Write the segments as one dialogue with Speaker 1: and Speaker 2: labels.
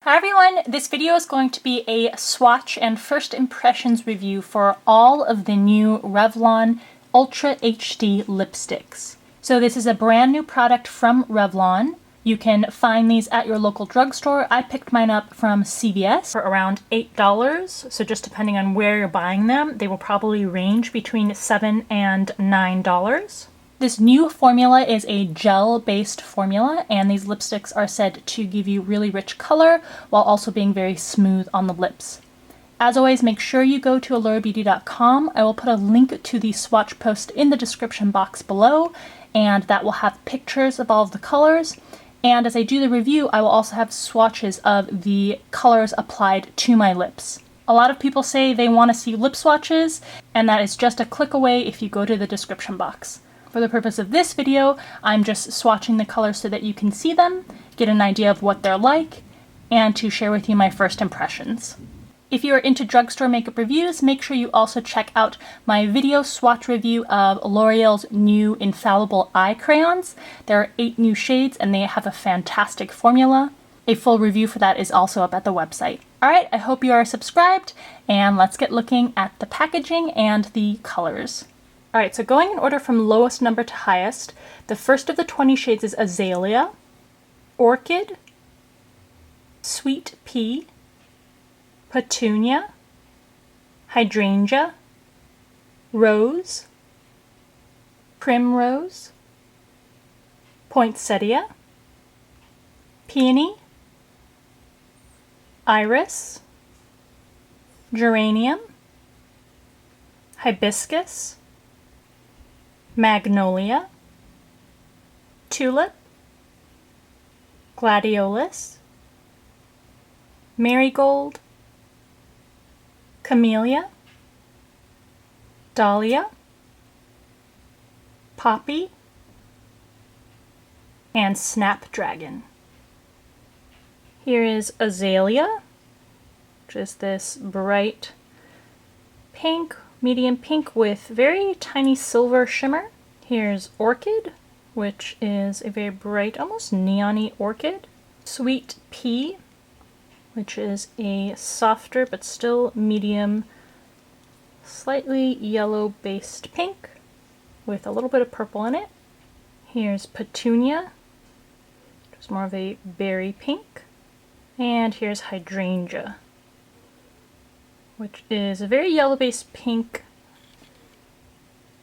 Speaker 1: Hi everyone, this video is going to be a swatch and first impressions review for all of the new Revlon Ultra HD lipsticks. So this is a brand new product from Revlon. You can find these at your local drugstore. I picked mine up from CVS for around $8, so just depending on where you're buying them, they will probably range between $7 and $9. This new formula is a gel-based formula, and these lipsticks are said to give you really rich color while also being very smooth on the lips. As always, make sure you go to allurabeauty.com. I will put a link to the swatch post in the description box below, and that will have pictures of all of the colors. And as I do the review, I will also have swatches of the colors applied to my lips. A lot of people say they want to see lip swatches, and that is just a click away if you go to the description box. For the purpose of this video, I'm just swatching the colors so that you can see them, get an idea of what they're like, and to share with you my first impressions. If you are into drugstore makeup reviews, make sure you also check out my video swatch review of L'Oreal's new Infallible Eye Crayons. There are 8 new shades and they have a fantastic formula. A full review for that is also up at the website. Alright, I hope you are subscribed, and let's get looking at the packaging and the colors. Alright, so going in order from lowest number to highest, the first of the 20 shades is Azalea, Orchid, Sweet Pea, Petunia, Hydrangea, Rose, Primrose, Poinsettia, Peony, Iris, Geranium, Hibiscus, Magnolia, Tulip, Gladiolus, Marigold, Camellia, Dahlia, Poppy, and Snapdragon. Here is Azalea, which is this bright pink, medium pink with very tiny silver shimmer. Here's Orchid, which is a very bright, almost neon-y orchid. Sweet Pea, which is a softer but still medium, slightly yellow-based pink with a little bit of purple in it. Here's Petunia, which is more of a berry pink. And here's Hydrangea, which is a very yellow-based pink,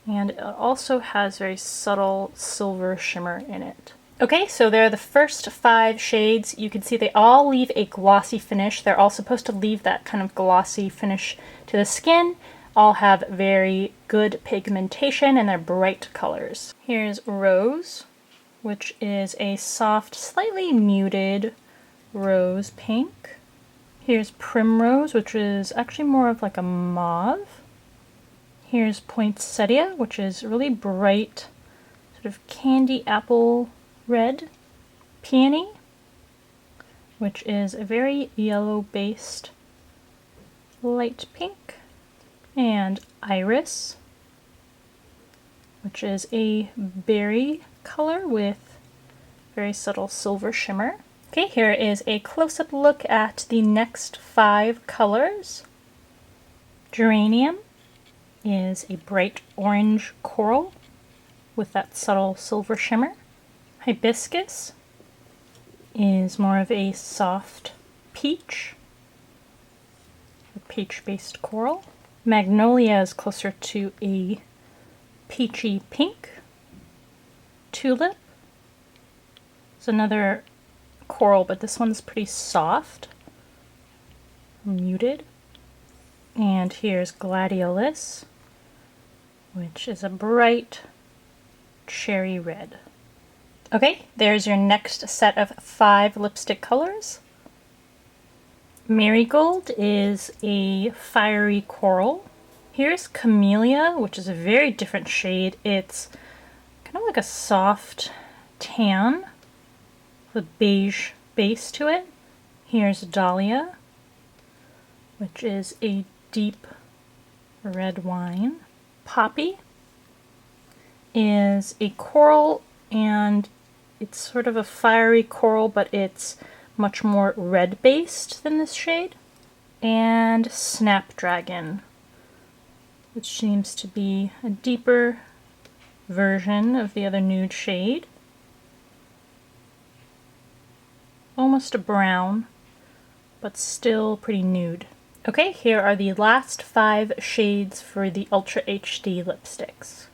Speaker 1: and it also has very subtle silver shimmer in it. Okay, so there are the first 5 shades. You can see they all leave a glossy finish. They're all supposed to leave that kind of glossy finish to the skin. All have very good pigmentation and they're bright colors. Here's Rose, which is a soft, slightly muted rose pink. Here's Primrose, which is actually more of like a mauve. Here's Poinsettia, which is really bright, sort of candy apple red. Peony, which is a very yellow-based light pink. And Iris, which is a berry color with very subtle silver shimmer. Okay, here is a close-up look at the next 5 colors. Geranium is a bright orange coral with that subtle silver shimmer. Hibiscus is more of a soft peach, a peach-based coral. Magnolia is closer to a peachy pink. Tulip is another coral, but this one's pretty soft, muted. And here's Gladiolus, which is a bright cherry red. Okay, there's your next set of 5 lipstick colors. Marigold is a fiery coral. Here's Camellia, which is a very different shade. It's kind of like a soft tan with a beige base to it. Here's Dahlia, which is a deep red wine. Poppy is a coral, and it's sort of a fiery coral, but it's much more red-based than this shade. And Snapdragon, which seems to be a deeper version of the other nude shade. Almost a brown, but still pretty nude. Okay, here are the last 5 shades for the Ultra HD lipsticks.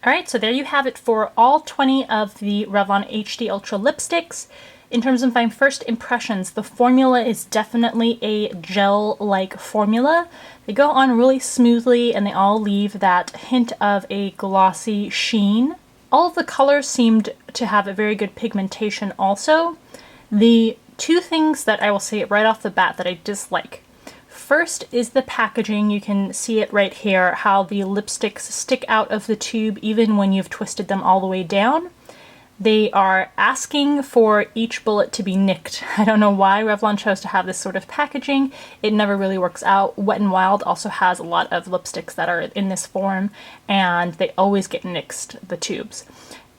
Speaker 1: Alright, so there you have it for all 20 of the Revlon HD Ultra lipsticks. In terms of my first impressions, the formula is definitely a gel-like formula. They go on really smoothly and they all leave that hint of a glossy sheen. All of the colors seemed to have a very good pigmentation also. The 2 things that I will say right off the bat that I dislike. First is the packaging. You can see it right here, how the lipsticks stick out of the tube even when you've twisted them all the way down. They are asking for each bullet to be nicked. I don't know why Revlon chose to have this sort of packaging. It never really works out. Wet n Wild also has a lot of lipsticks that are in this form, and they always get nicked, the tubes.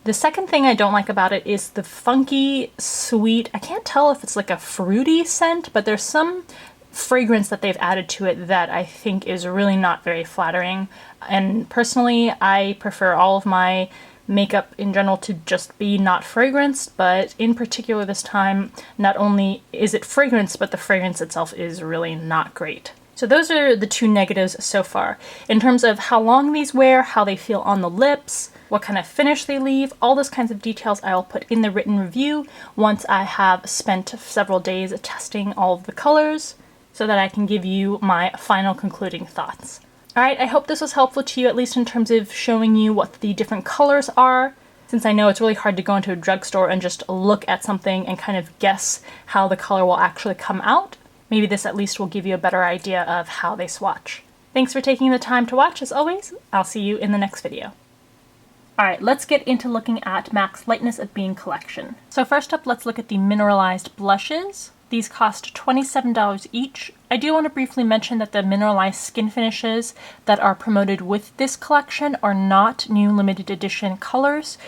Speaker 1: The second thing I don't like about it is the funky, sweet, I can't tell if it's like a fruity scent, but there's some fragrance that they've added to it that I think is really not very flattering. And personally, I prefer all of my makeup in general to just be not fragranced, but in particular this time, not only is it fragrance, but the fragrance itself is really not great. So those are the 2 negatives so far. In terms of how long these wear, how they feel on the lips, what kind of finish they leave, all those kinds of details I will put in the written review once I have spent several days testing all of the colors, so that I can give you my final concluding thoughts. Alright, I hope this was helpful to you, at least in terms of showing you what the different colors are, since I know it's really hard to go into a drugstore and just look at something and kind of guess how the color will actually come out. Maybe this at least will give you a better idea of how they swatch. Thanks for taking the time to watch, as always. I'll see you in the next video. Alright, let's get into looking at MAC's Lightness of Being collection. So first up, let's look at the Mineralized Blushes. These cost $27 each. I do want to briefly mention that the mineralized skin finishes that are promoted with this collection are not new limited edition colors.